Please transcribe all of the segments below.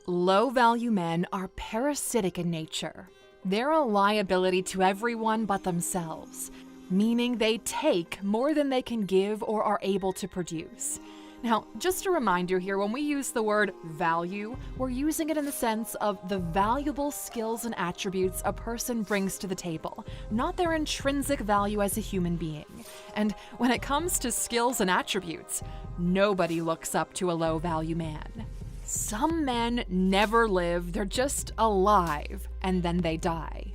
Low-value men are parasitic in nature. They're a liability to everyone but themselves, meaning they take more than they can give or are able to produce. Now, just a reminder here, when we use the word value, we're using it in the sense of the valuable skills and attributes a person brings to the table, not their intrinsic value as a human being. And when it comes to skills and attributes, nobody looks up to a low-value man. Some men never live, they're just alive, and then they die.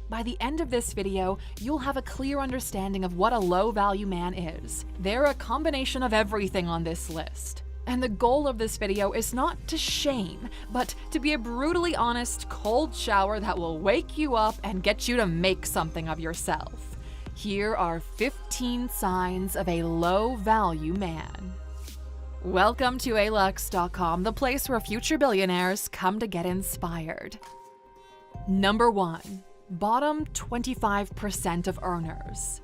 By the end of this video, you'll have a clear understanding of what a low-value man is. They're a combination of everything on this list. And the goal of this video is not to shame, but to be a brutally honest, cold shower that will wake you up and get you to make something of yourself. Here are 15 signs of a low-value man. Welcome to alux.com, the place where future billionaires come to get inspired. Number 1. Bottom 25% of earners.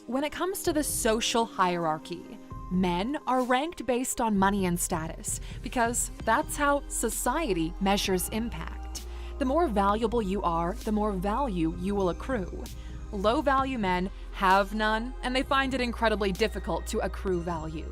When it comes to the social hierarchy, men are ranked based on money and status because that's how society measures impact. The more valuable you are, the more value you will accrue. Low-value men have none, and they find it incredibly difficult to accrue value.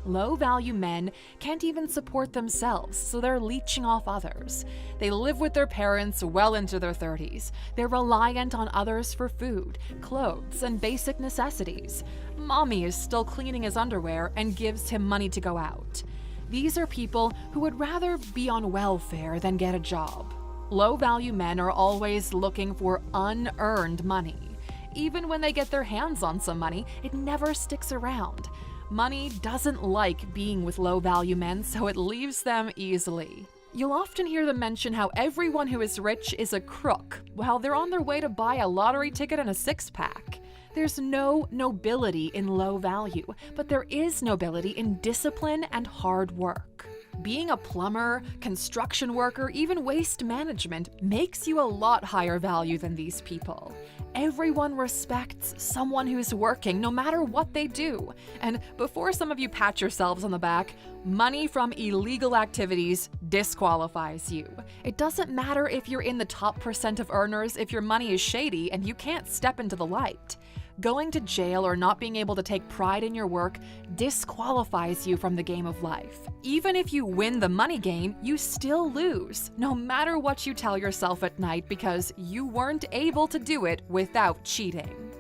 Low-value men can't even support themselves, so they're leeching off others. They live with their parents well into their 30s. They're reliant on others for food, clothes, and basic necessities. Mommy is still cleaning his underwear and gives him money to go out. These are people who would rather be on welfare than get a job. Low-value men are always looking for unearned money. Even when they get their hands on some money, it never sticks around. Money doesn't like being with low-value men, so it leaves them easily. You'll often hear them mention how everyone who is rich is a crook, while they're on their way to buy a lottery ticket and a six-pack. There's no nobility in low value, but there is nobility in discipline and hard work. Being a plumber, construction worker, even waste management makes you a lot higher value than these people. Everyone respects someone who's working, no matter what they do. And before some of you pat yourselves on the back, money from illegal activities disqualifies you. It doesn't matter if you're in the top % of earners if your money is shady and you can't step into the light. Going to jail or not being able to take pride in your work disqualifies you from the game of life. Even if you win the money game, you still lose, no matter what you tell yourself at night, because you weren't able to do it without cheating.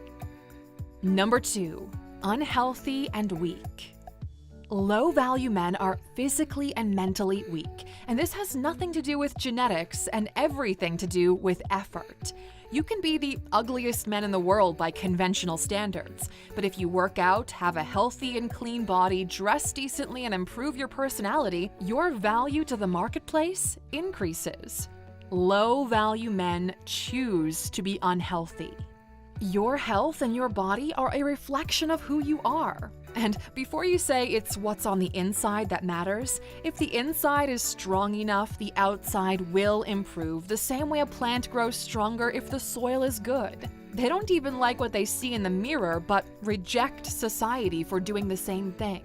Number 2. Unhealthy and weak. Low-value men are physically and mentally weak, and this has nothing to do with genetics and everything to do with effort. You can be the ugliest man in the world by conventional standards, but if you work out, have a healthy and clean body, dress decently, and improve your personality, your value to the marketplace increases. Low-value men choose to be unhealthy. Your health and your body are a reflection of who you are. And before you say it's what's on the inside that matters, if the inside is strong enough, the outside will improve, the same way a plant grows stronger if the soil is good. They don't even like what they see in the mirror, but reject society for doing the same thing.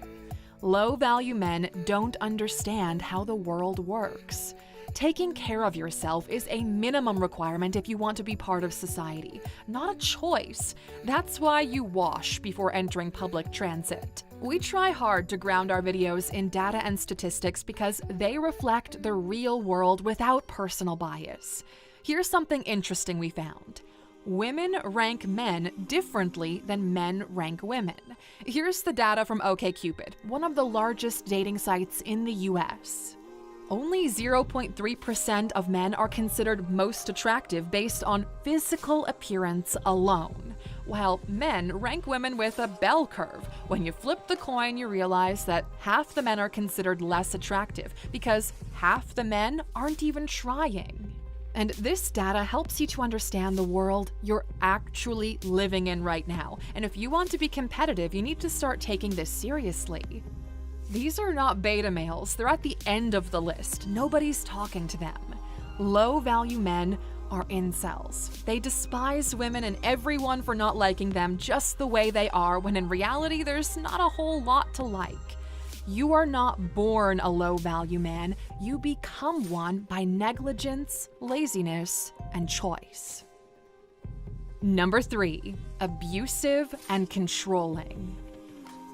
Low-value men don't understand how the world works. Taking care of yourself is a minimum requirement if you want to be part of society, not a choice. That's why you wash before entering public transit. We try hard to ground our videos in data and statistics because they reflect the real world without personal bias. Here's something interesting we found. Women rank men differently than men rank women. Here's the data from OkCupid, one of the largest dating sites in the US. Only 0.3% of men are considered most attractive based on physical appearance alone, while men rank women with a bell curve. When you flip the coin, you realize that half the men are considered less attractive because half the men aren't even trying. And this data helps you to understand the world you're actually living in right now. And if you want to be competitive, you need to start taking this seriously. These are not beta males, they're at the end of the list. Nobody's talking to them. Low-value men are incels. They despise women and everyone for not liking them just the way they are, when in reality there's not a whole lot to like. You are not born a low-value man, you become one by negligence, laziness, and choice. Number 3, abusive and controlling.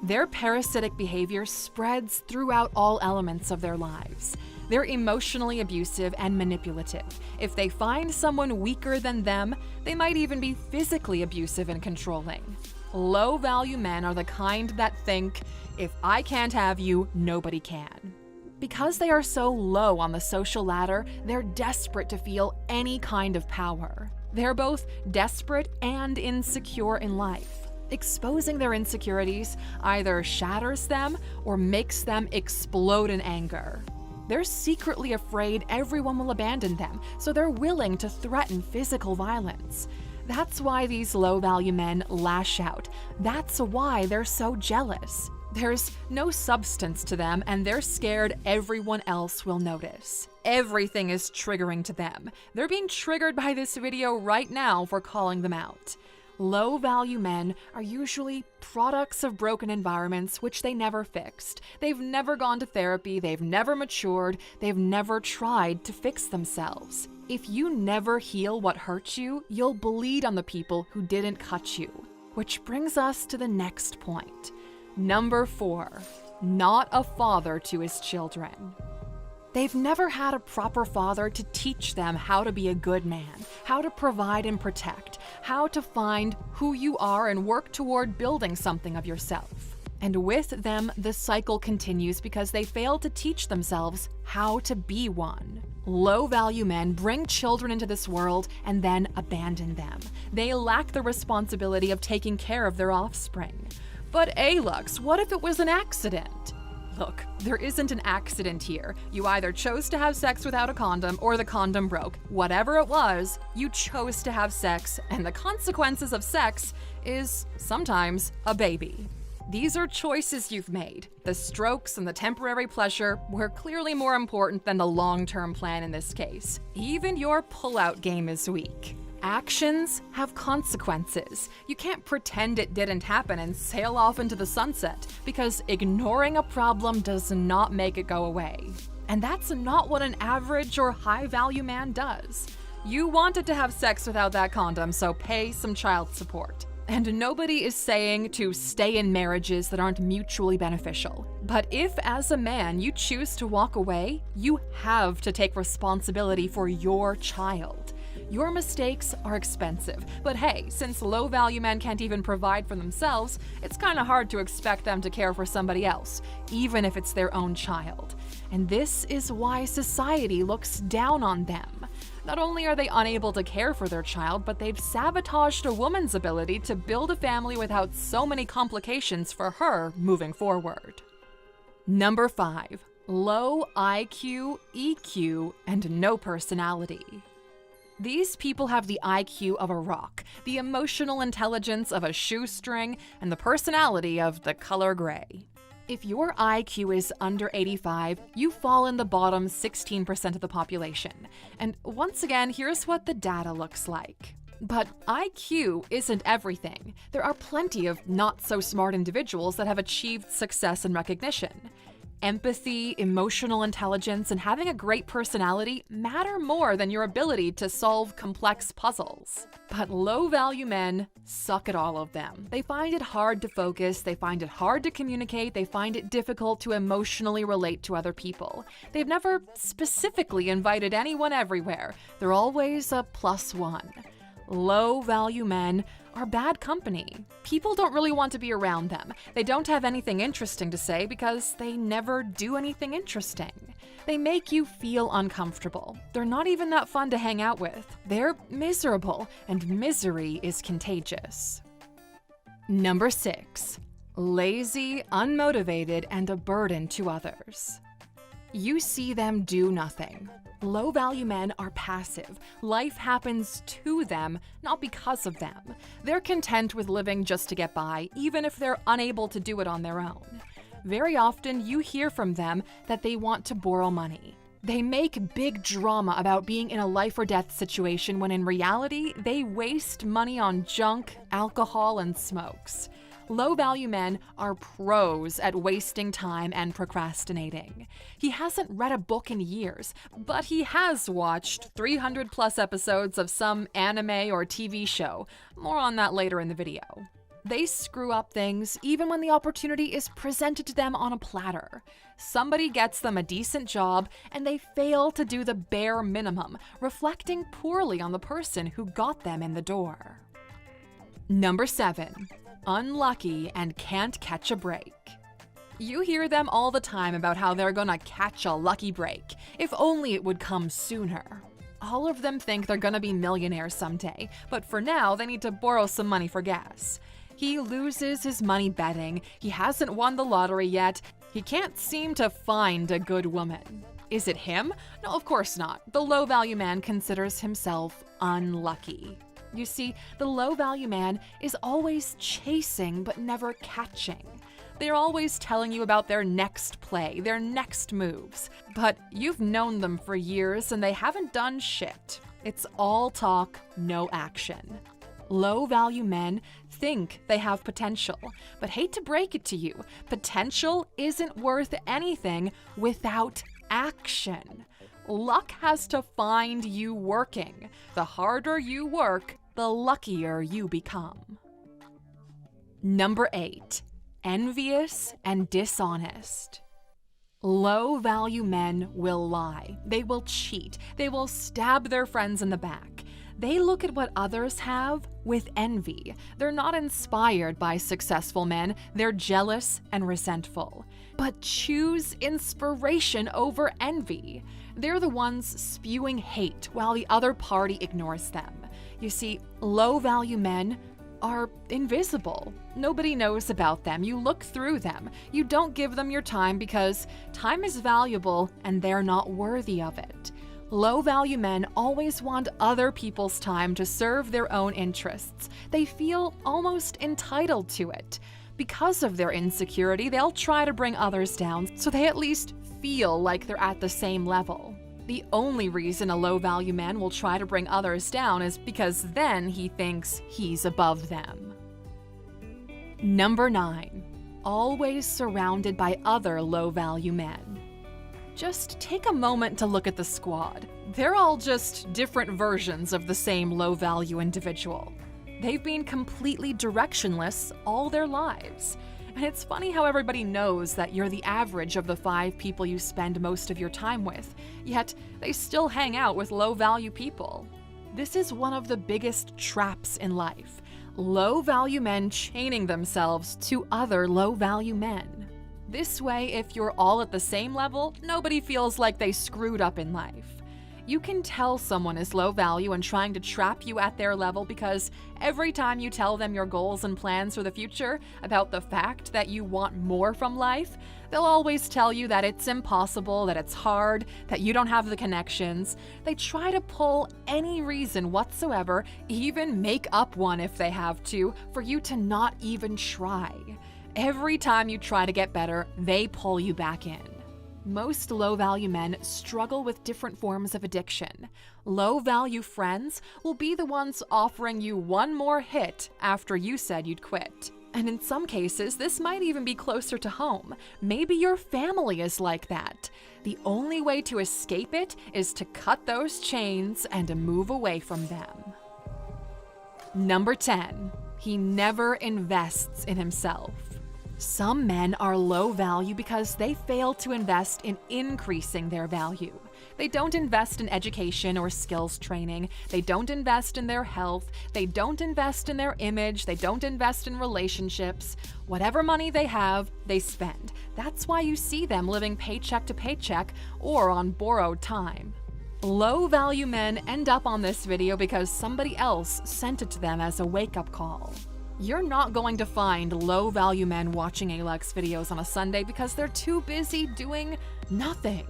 Their parasitic behavior spreads throughout all elements of their lives. They're emotionally abusive and manipulative. If they find someone weaker than them, they might even be physically abusive and controlling. Low-value men are the kind that think, if I can't have you, nobody can. Because they are so low on the social ladder, they're desperate to feel any kind of power. They're both desperate and insecure in life. Exposing their insecurities either shatters them or makes them explode in anger. They're secretly afraid everyone will abandon them, so they're willing to threaten physical violence. That's why these low-value men lash out. That's why they're so jealous. There's no substance to them, and they're scared everyone else will notice. Everything is triggering to them. They're being triggered by this video right now for calling them out. Low-value men are usually products of broken environments which they never fixed. They've never gone to therapy, they've never matured, they've never tried to fix themselves. If you never heal what hurt you, you'll bleed on the people who didn't cut you. Which brings us to the next point. Number 4, not a father to his children. They've never had a proper father to teach them how to be a good man, how to provide and protect, how to find who you are and work toward building something of yourself. And with them, the cycle continues because they fail to teach themselves how to be one. Low-value men bring children into this world and then abandon them. They lack the responsibility of taking care of their offspring. But Alux, what if it was an accident? Look, there isn't an accident here. You either chose to have sex without a condom or the condom broke. Whatever it was, you chose to have sex, and the consequences of sex is sometimes a baby. These are choices you've made. The strokes and the temporary pleasure were clearly more important than the long-term plan in this case. Even your pull-out game is weak. Actions have consequences. You can't pretend it didn't happen and sail off into the sunset, because ignoring a problem does not make it go away. And that's not what an average or high-value man does. You wanted to have sex without that condom, so pay some child support. And nobody is saying to stay in marriages that aren't mutually beneficial. But if, as a man, you choose to walk away, you have to take responsibility for your child. Your mistakes are expensive, but hey, since low-value men can't even provide for themselves, it's kind of hard to expect them to care for somebody else, even if it's their own child. And this is why society looks down on them. Not only are they unable to care for their child, but they've sabotaged a woman's ability to build a family without so many complications for her moving forward. Number 5, low IQ, EQ, and no personality. These people have the IQ of a rock, the emotional intelligence of a shoestring, and the personality of the color gray. If your IQ is under 85, you fall in the bottom 16% of the population. And once again, here's what the data looks like. But IQ isn't everything. There are plenty of not-so-smart individuals that have achieved success and recognition. Empathy, emotional intelligence, and having a great personality matter more than your ability to solve complex puzzles. But low-value men suck at all of them. They find it hard to focus, they find it hard to communicate, they find it difficult to emotionally relate to other people. They've never specifically invited anyone everywhere. They're always a +1. Low-value men are bad company. People don't really want to be around them. They don't have anything interesting to say because they never do anything interesting. They make you feel uncomfortable. They're not even that fun to hang out with. They're miserable, and misery is contagious. Number 6, lazy, unmotivated, and a burden to others. You see them do nothing. Low-value men are passive. Life happens to them, not because of them. They're content with living just to get by, even if they're unable to do it on their own. Very often, you hear from them that they want to borrow money. They make big drama about being in a life-or-death situation when in reality, they waste money on junk, alcohol, and smokes. Low-value men are pros at wasting time and procrastinating. He hasn't read a book in years, but he has watched 300+ episodes of some anime or TV show. More on that later in the video. They screw up things even when the opportunity is presented to them on a platter. Somebody gets them a decent job and they fail to do the bare minimum, reflecting poorly on the person who got them in the door. Number 7. Unlucky and can't catch a break. You hear them all the time about how they're gonna catch a lucky break, if only it would come sooner. All of them think they're gonna be millionaires someday, but for now they need to borrow some money for gas. He loses his money betting, he hasn't won the lottery yet, he can't seem to find a good woman. Is it him? No, of course not. The low-value man considers himself unlucky. You see, the low-value man is always chasing but never catching. They're always telling you about their next play, their next moves. But you've known them for years and they haven't done shit. It's all talk, no action. Low-value men think they have potential, but hate to break it to you, potential isn't worth anything without action. Luck has to find you working. The harder you work, the luckier you become. Number 8. Envious and dishonest. Low-value men will lie. They will cheat. They will stab their friends in the back. They look at what others have with envy. They're not inspired by successful men. They're jealous and resentful. But choose inspiration over envy. They're the ones spewing hate while the other party ignores them. You see, low-value men are invisible. Nobody knows about them. You look through them. You don't give them your time because time is valuable and they're not worthy of it. Low-value men always want other people's time to serve their own interests. They feel almost entitled to it. Because of their insecurity, they'll try to bring others down so they at least feel like they're at the same level. The only reason a low-value man will try to bring others down is because then he thinks he's above them. Number 9. Always surrounded by other low-value men. Just take a moment to look at the squad. They're all just different versions of the same low-value individual. They've been completely directionless all their lives. And it's funny how everybody knows that you're the average of the 5 people you spend most of your time with, yet they still hang out with low-value people. This is one of the biggest traps in life. Low-value men chaining themselves to other low-value men. This way, if you're all at the same level, nobody feels like they screwed up in life. You can tell someone is low value and trying to trap you at their level because every time you tell them your goals and plans for the future about the fact that you want more from life, they'll always tell you that it's impossible, that it's hard, that you don't have the connections. They try to pull any reason whatsoever, even make up one if they have to, for you to not even try. Every time you try to get better, they pull you back in. Most low-value men struggle with different forms of addiction. Low-value friends will be the ones offering you one more hit after you said you'd quit. And in some cases, this might even be closer to home. Maybe your family is like that. The only way to escape it is to cut those chains and to move away from them. Number 10. He never invests in himself. Some men are low value because they fail to invest in increasing their value. They don't invest in education or skills training. They don't invest in their health. They don't invest in their image. They don't invest in relationships. Whatever money they have, they spend. That's why you see them living paycheck to paycheck or on borrowed time. Low-value men end up on this video because somebody else sent it to them as a wake-up call. You're not going to find low-value men watching Alex videos on a Sunday because they're too busy doing nothing.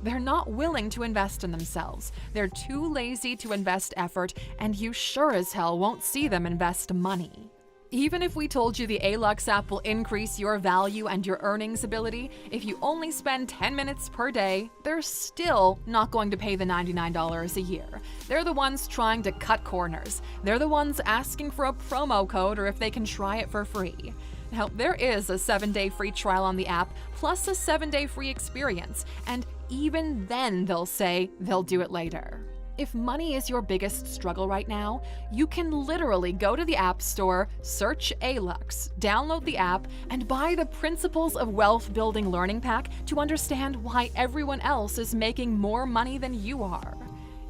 They're not willing to invest in themselves. They're too lazy to invest effort, and you sure as hell won't see them invest money. Even if we told you the Alux app will increase your value and your earnings ability, if you only spend 10 minutes per day, they're still not going to pay the $99 a year. They're the ones trying to cut corners. They're the ones asking for a promo code or if they can try it for free. Now, there is a 7-day free trial on the app, plus a 7-day free experience, and even then they'll say they'll do it later. If money is your biggest struggle right now, you can literally go to the App Store, search ALUX, download the app, and buy the Principles of Wealth Building Learning Pack to understand why everyone else is making more money than you are.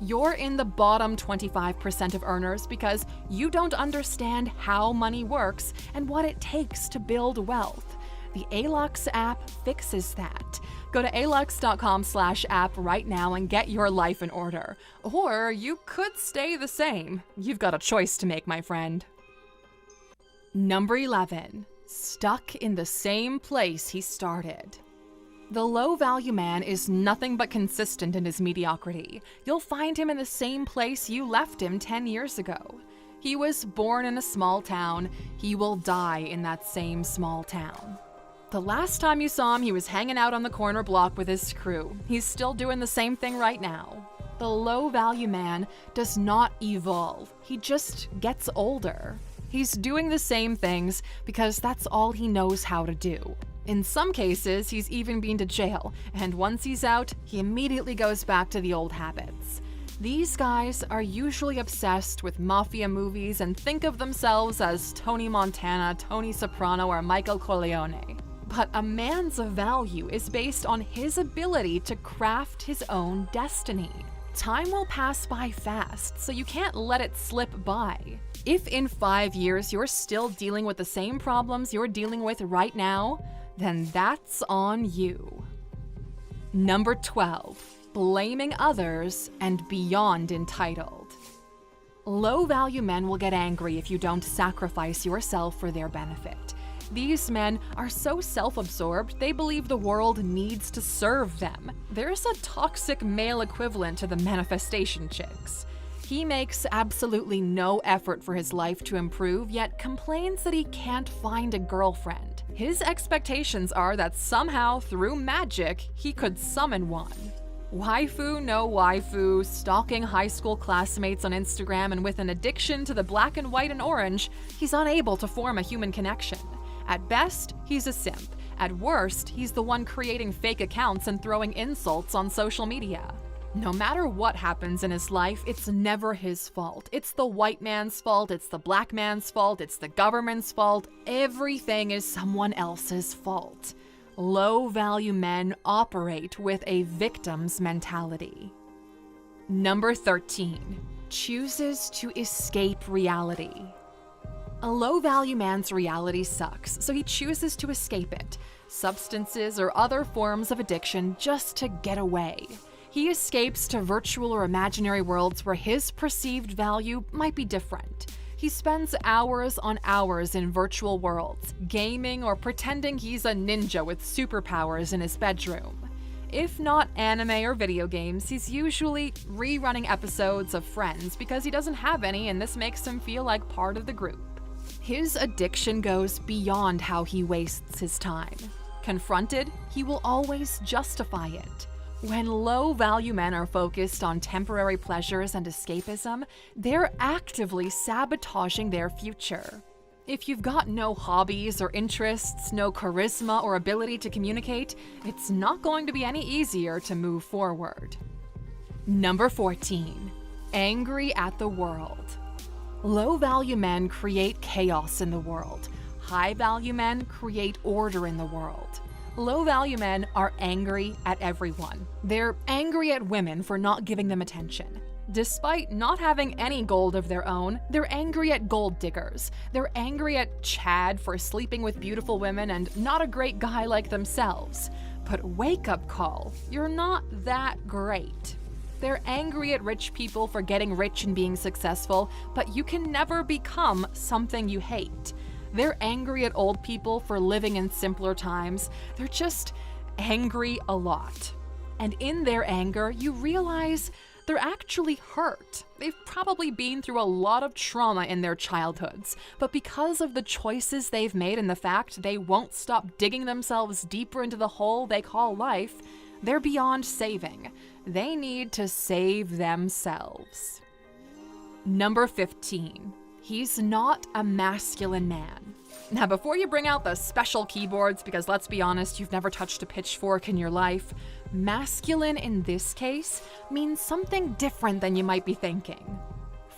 You're in the bottom 25% of earners because you don't understand how money works and what it takes to build wealth. The ALUX app fixes that. Go to alux.com/app right now and get your life in order. Or you could stay the same. You've got a choice to make, my friend. Number 11. Stuck in the same place he started. The low-value man is nothing but consistent in his mediocrity. You'll find him in the same place you left him 10 years ago. He was born in a small town. He will die in that same small town. The last time you saw him, he was hanging out on the corner block with his crew. He's still doing the same thing right now. The low-value man does not evolve. He just gets older. He's doing the same things because that's all he knows how to do. In some cases, he's even been to jail, and once he's out, he immediately goes back to the old habits. These guys are usually obsessed with mafia movies and think of themselves as Tony Montana, Tony Soprano, or Michael Corleone. But a man's value is based on his ability to craft his own destiny. Time will pass by fast, so you can't let it slip by. If in 5 years you're still dealing with the same problems you're dealing with right now, then that's on you. Number 12. Blaming others and beyond entitled. Low-value men will get angry if you don't sacrifice yourself for their benefit. These men are so self-absorbed, they believe the world needs to serve them. There's a toxic male equivalent to the manifestation chicks. He makes absolutely no effort for his life to improve, yet complains that he can't find a girlfriend. His expectations are that somehow, through magic, he could summon one. Waifu no waifu, stalking high school classmates on Instagram, and with an addiction to the black and white and orange, he's unable to form a human connection. At best, he's a simp. At worst, he's the one creating fake accounts and throwing insults on social media. No matter what happens in his life, it's never his fault. It's the white man's fault, it's the black man's fault, it's the government's fault. Everything is someone else's fault. Low-value men operate with a victim's mentality. Number 13. Chooses to escape reality. A low-value man's reality sucks, so he chooses to escape it. Substances or other forms of addiction just to get away. He escapes to virtual or imaginary worlds where his perceived value might be different. He spends hours on hours in virtual worlds, gaming or pretending he's a ninja with superpowers in his bedroom. If not anime or video games, he's usually rerunning episodes of Friends because he doesn't have any, and this makes him feel like part of the group. His addiction goes beyond how he wastes his time. Confronted, he will always justify it. When low-value men are focused on temporary pleasures and escapism, they're actively sabotaging their future. If you've got no hobbies or interests, no charisma or ability to communicate, it's not going to be any easier to move forward. Number 14. Angry at the world. Low-value men create chaos in the world. High-value men create order in the world. Low-value men are angry at everyone. They're angry at women for not giving them attention. Despite not having any gold of their own, they're angry at gold diggers. They're angry at Chad for sleeping with beautiful women and not a great guy like themselves. But wake up call, you're not that great. They're angry at rich people for getting rich and being successful, but you can never become something you hate. They're angry at old people for living in simpler times. They're just angry a lot. And in their anger, you realize they're actually hurt. They've probably been through a lot of trauma in their childhoods, but because of the choices they've made and the fact they won't stop digging themselves deeper into the hole they call life, they're beyond saving. They need to save themselves. Number 15. He's not a masculine man. Now, before you bring out the special keyboards, because let's be honest, you've never touched a pitchfork in your life, masculine in this case means something different than you might be thinking.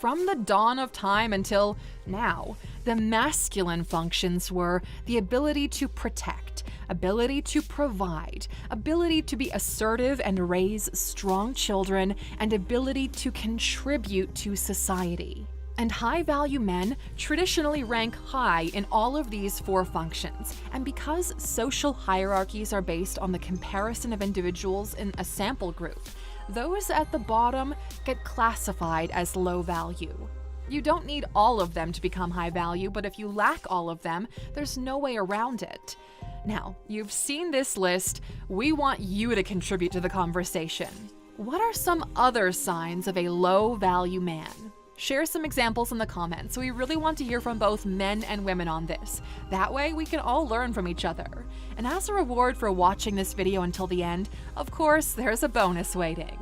From the dawn of time until now, the masculine functions were the ability to protect, ability to provide, ability to be assertive and raise strong children, and ability to contribute to society. And high-value men traditionally rank high in all of these 4 functions, and because social hierarchies are based on the comparison of individuals in a sample group, those at the bottom get classified as low value. You don't need all of them to become high value, but if you lack all of them, there's no way around it. Now, you've seen this list. We want you to contribute to the conversation. What are some other signs of a low-value man? Share some examples in the comments. We really want to hear from both men and women on this. That way, we can all learn from each other. And as a reward for watching this video until the end, of course, there's a bonus waiting.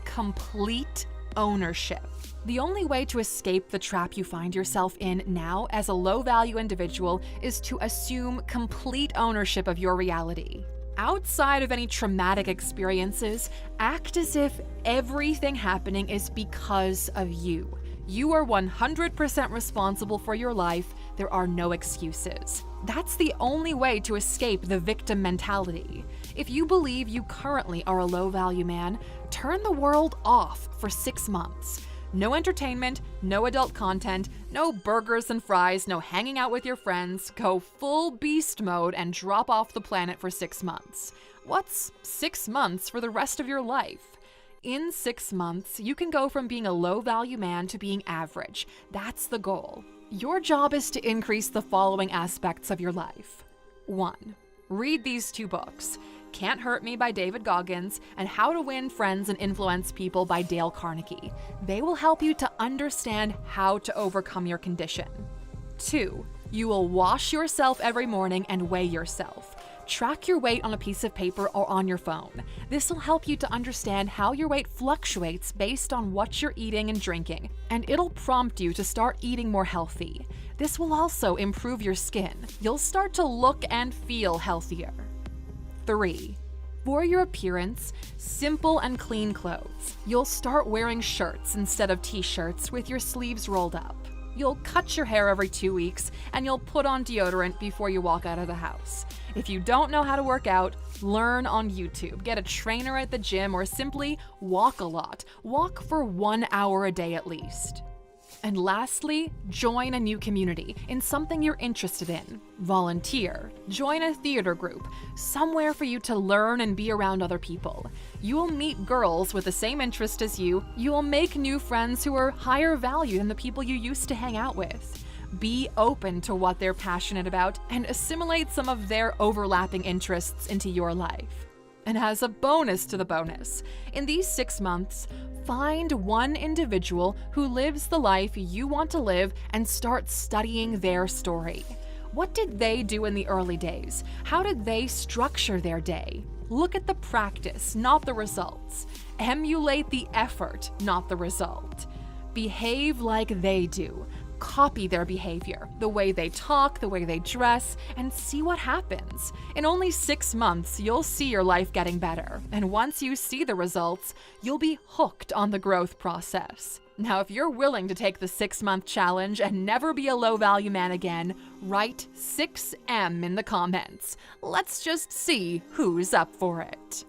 Complete ownership. The only way to escape the trap you find yourself in now as a low-value individual is to assume complete ownership of your reality. Outside of any traumatic experiences, act as if everything happening is because of you. You are 100% responsible for your life. There are no excuses. That's the only way to escape the victim mentality. If you believe you currently are a low-value man, turn the world off for 6 months. No entertainment, no adult content, no burgers and fries, no hanging out with your friends. Go full beast mode and drop off the planet for 6 months. What's 6 months for the rest of your life? In 6 months, you can go from being a low-value man to being average. That's the goal. Your job is to increase the following aspects of your life. 1. Read these 2 books. Can't Hurt Me by David Goggins and How to Win Friends and Influence People by Dale Carnegie. They will help you to understand how to overcome your condition. 2. You will wash yourself every morning and weigh yourself. Track your weight on a piece of paper or on your phone. This will help you to understand how your weight fluctuates based on what you're eating and drinking, and it'll prompt you to start eating more healthy. This will also improve your skin. You'll start to look and feel healthier. 3. For your appearance, simple and clean clothes. You'll start wearing shirts instead of t-shirts with your sleeves rolled up. You'll cut your hair every 2 weeks, and you'll put on deodorant before you walk out of the house. If you don't know how to work out, learn on YouTube, get a trainer at the gym, or simply walk a lot. Walk for 1 hour a day at least. And lastly, join a new community in something you're interested in. Volunteer. Join a theater group, somewhere for you to learn and be around other people. You will meet girls with the same interest as you. You will make new friends who are higher value than the people you used to hang out with. Be open to what they're passionate about and assimilate some of their overlapping interests into your life. And as a bonus to the bonus, in these 6 months, find one individual who lives the life you want to live and start studying their story. What did they do in the early days? How did they structure their day? Look at the practice, not the results. Emulate the effort, not the result. Behave like they do. Copy their behavior, the way they talk, the way they dress, and see what happens. In only 6 months, you'll see your life getting better. And once you see the results, you'll be hooked on the growth process. Now, if you're willing to take the 6-month challenge and never be a low-value man again, write 6M in the comments. Let's just see who's up for it.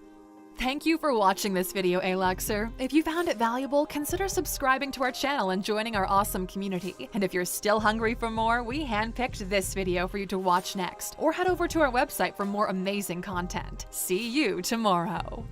Thank you for watching this video, Aluxer. If you found it valuable, consider subscribing to our channel and joining our awesome community. And if you're still hungry for more, we handpicked this video for you to watch next. Or head over to our website for more amazing content. See you tomorrow.